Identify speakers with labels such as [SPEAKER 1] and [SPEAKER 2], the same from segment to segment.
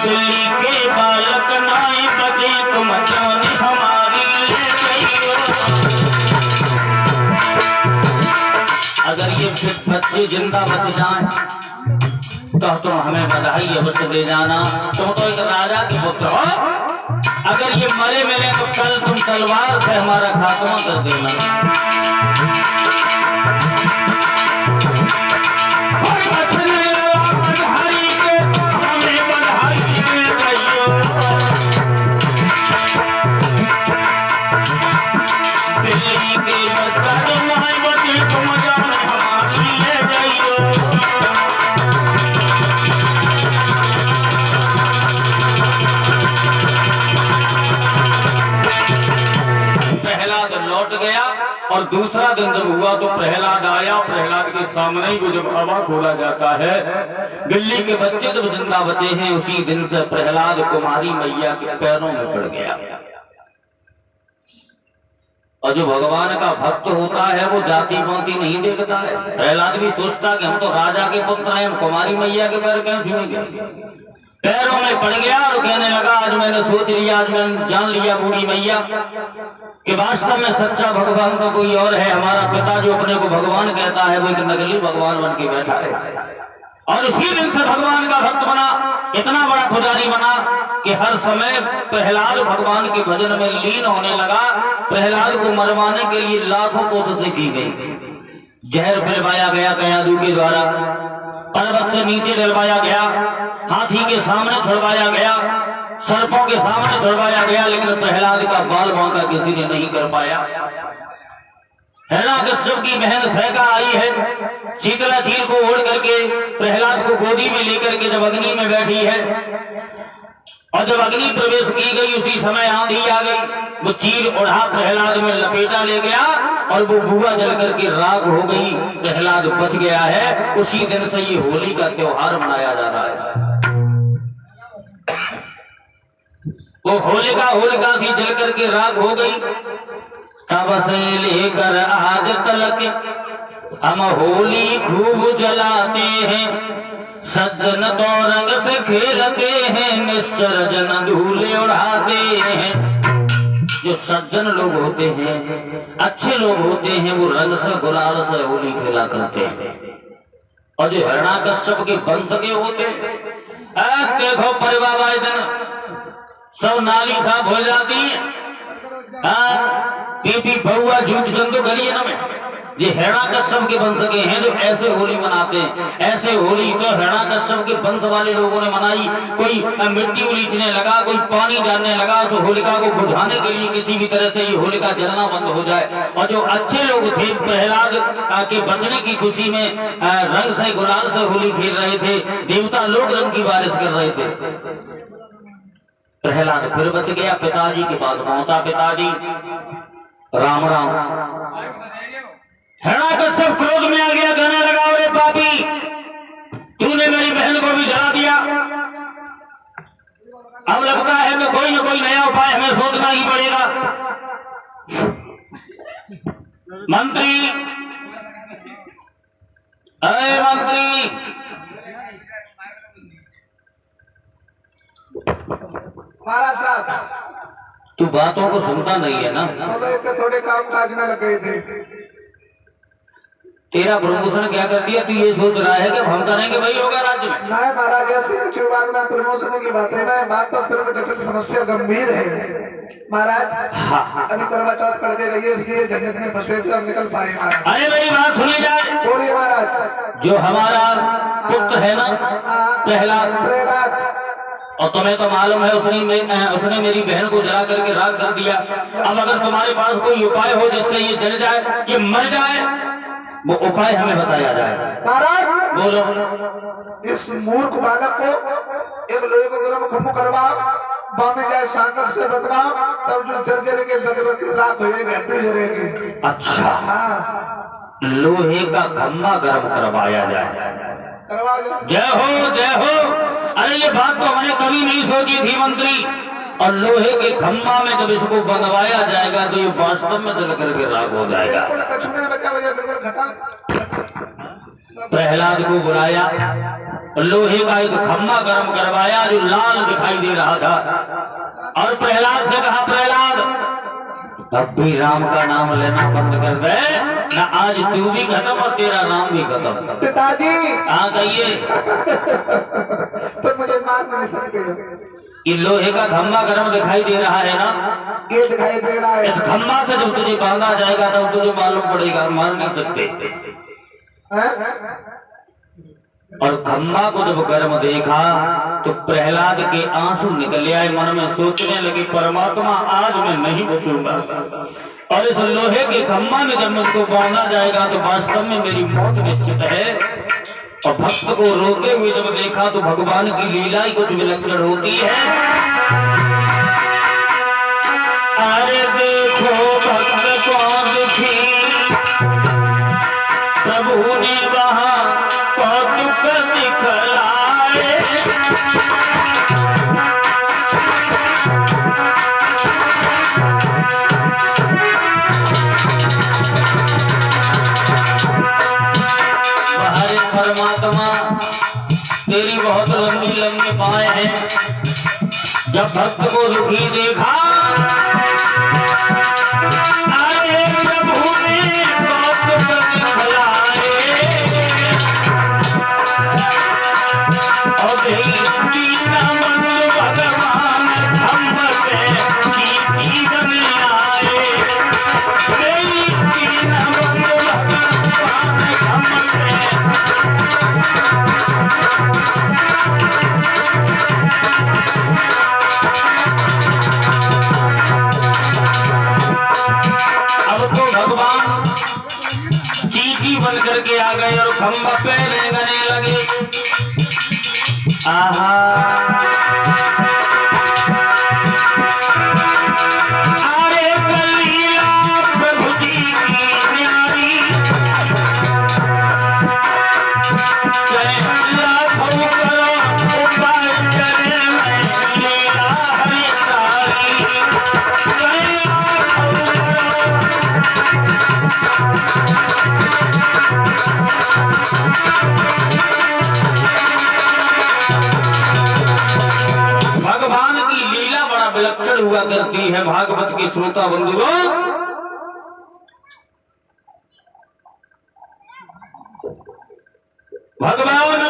[SPEAKER 1] दिल्ली के बालक नाई बजे तुम जान हमारी ले गई। अगर ये बच्चे जिंदा बच जाएं तो तुम हमें बधाई अवश्य दे जाना। तुम तो एक राजा के पुत्र हो। अगर ये मरे मिले तो कल तुम तलवार से हमारा खात्मा कर देना। और दूसरा दिन जब हुआ तो प्रहलाद आया। प्रहलाद के सामने ही वो जब हवा खोला जाता है, दिल्ली के बच्चे जब जिंदा बचे हैं, उसी दिन से प्रहलाद कुमारी मैया के पैरों में पड़ गया। और जो भगवान का भक्त होता है वो जाति पाति नहीं देखता है। प्रहलाद भी सोचता कि हम तो राजा के पुत्र हैं, हम कुमारी मैया के पैर क्यों छुएंगे। पैरों में पड़ गया और कहने लगा, आज मैंने सोच लिया, आज मैंने जान लिया बूढ़ी मैया कि वास्तव में सच्चा भगवान तो कोई और है। हमारा पिता जो अपने को भगवान कहता है वो एक नकली भगवान बन के बैठा है। और उसी दिन से भगवान का भक्त बना, इतना बड़ा पुजारी बना कि हर समय प्रहलाद भगवान के भजन में लीन होने लगा। प्रहलाद को मरवाने के लिए लाखों कोशिशें की गई। जहर पिलवाया गया कयादू के द्वारा, पर्वत से नीचे डलवाया गया, हाथी के सामने छुड़वाया गया, सर्पों के सामने छुड़वाया गया, लेकिन प्रहलाद का बाल बांका किसी ने नहीं कर पाया। हिरण्यकश्यप की बहन सहका आई है, शीतला चीर को ओढ़ करके प्रहलाद को गोदी में लेकर के जब अग्नि में बैठी है, और जब अग्नि प्रवेश की गई उसी समय आंधी आ गई। वो चीर उड़ा प्रहलाद में लपेटा ले गया और वो बुआ जल करके राख हो गई। प्रहलाद बच गया है। उसी दिन से ये होली का त्योहार मनाया जा रहा है। वो होलिका सी जल करके राख हो गई। तब से लेकर आज तलक हम होली खूब जलाते हैं, सज्जन तो रंग से खेलते हैं, निश्चर जन धूले उड़ाते हैं। जो सज्जन लोग होते हैं, अच्छे लोग होते हैं, वो रंग से गुलाल से होली खेला करते हैं। और जो हिरण्यकश्यप के वंश के होते हैं, देखो परिवार वाले दिन सब नाली साफ हो जाती है, पीपी बहुआ झूठ जंतु गलिए न में। ये हिरण्यकश्यप के वंश के हैं जो ऐसे होली मनाते हैं। ऐसे होली तो हिरण्यकश्यप के वंश वाले लोगों ने मनाई। कोई मिट्टी उलीचने लगा, कोई पानी डालने लगा, तो होलिका को बुझाने के लिए किसी भी तरह से ये होलिका जलना बंद हो जाए। और जो अच्छे लोग थे, प्रहलाद के बचने की खुशी में रंग से गुलाल से होली खेल रहे थे, देवता लोग रंग की बारिश कर रहे थे। प्रहलाद फिर बच गया, पिताजी के पास पहुंचा। पिताजी राम राम। हिरण्यकश्यप क्रोध में आ गया, कहने लगा, अरे पापी, तूने मेरी बहन को भी जला दिया। अब लगता है कि कोई न कोई नया उपाय हमें सोचना ही पड़ेगा। मंत्री, अरे मंत्री,
[SPEAKER 2] महाराज साहब,
[SPEAKER 1] तू बातों को सुनता नहीं है ना?
[SPEAKER 2] सुन रहे थे, थोड़े काम काज में लग गए थे।
[SPEAKER 1] तेरा प्रमोशन क्या कर दिया? तू ये सोच रहा है कि हम करेंगे वही होगा राज्य में?
[SPEAKER 2] नहीं महाराज, ऐसी कुछ बात ना, प्रमोशन की बात है ना। बात तो सिर्फ जटिल समस्या गंभीर है महाराज। अभी करवा चौथ करके गई है, इसलिए झंझट में फंसे थे, हम निकल पाए महाराज।
[SPEAKER 1] अरे मेरी बात सुनी जाए।
[SPEAKER 2] बोलिए महाराज।
[SPEAKER 1] जो हमारा पुत्र है ना प्रहलाद, और तुम्हें तो मालूम है उसने मेरी बहन को जला करके राख कर दिया। अब अगर तुम्हारे पास कोई उपाय हो जिससे ये जल जाए, ये मर जाए, वो उपाय हमें बताया जाए।
[SPEAKER 2] महाराज
[SPEAKER 1] बोलो।
[SPEAKER 2] इस मूर्ख बालक को एक लोहे को गर्म खम्भू करवाओ, बामे जाए सांकर से बदवाओ, तब जो जर्जरे के लग राख होएगी, हड्डी जरेगी।
[SPEAKER 1] अच्छा,
[SPEAKER 2] हाँ,
[SPEAKER 1] लोहे का खम्भा गर्म करवाया जाए। जय हो जय हो। अरे ये बात तो हमने कभी नहीं सोची थी मंत्री। और लोहे के खम्भा में जब इसको बनवाया जाएगा तो ये वास्तव में जल करके राख हो जाएगा। प्रहलाद को बुलाया, लोहे का एक खम्मा गर्म करवाया जो लाल दिखाई दे रहा था, और प्रहलाद से कहा, प्रहलाद अब भी राम का नाम लेना बंद कर दे, ना आज तू भी खत्म और तेरा नाम भी खत्म।
[SPEAKER 2] पिताजी
[SPEAKER 1] हाँ कहिए।
[SPEAKER 2] तो मुझे मार नहीं सकते हो।
[SPEAKER 1] ये लोहे का खम्मा गर्म दिखाई दे रहा है ना,
[SPEAKER 2] ये दिखाई दे रहा है।
[SPEAKER 1] इस खम्मा से जब तुझे बांधा जाएगा तब तुझे मालूम पड़ेगा, मार नहीं सकते। और खम्मा को जब गर्म देखा तो प्रहलाद के आंसू निकल आए, मन में सोचने लगे परमात्मा आज मैं नहीं बचूंगा, और इस लोहे के खम्मा में जब मुझको बांधा जाएगा तो वास्तव में मेरी मौत निश्चित है। और भक्त को रोते हुए जब देखा तो भगवान की लीला ही कुछ विलक्षण होती है। अरे देखो भक्त कौन दुखी, प्रभु ने वहां कौतुक दिखलाए। हरे परमात्मा तेरी बहुत लंबी लंबी बाएं हैं, जब भक्त को दुखी देखा, अरे प्रभु ने कौतुक दिखलाए। और दीनबंधु भगवान हम पे जीवन आए, दीनबंधु भगवान हम पे। अब तो भगवान चींटी बन करके आ गए और खम्भा पे रेंगने लगे। आहा अरे कलीला प्रभु जी की न्यारी, चाहे लाखों करो उपाय करे मैं लीला हरि तारी, चाहे लाखों करो। भगवान की लीला बड़ा विलक्षण हुआ करती है। भागवत के श्रोता बंधुओं, भगवान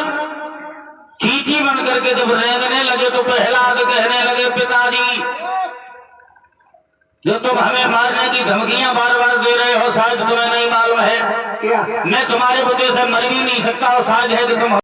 [SPEAKER 1] चींटी बन करके जब रेंगने लगे तो प्रहलाद कहने लगे, पिताजी जो तुम हमें मारने की धमकियां बार बार दे रहे हो, शायद तुम्हें नहीं मालूम है
[SPEAKER 2] क्या?
[SPEAKER 1] मैं तुम्हारे वजह से मर भी नहीं सकता, और शायद है कि तुम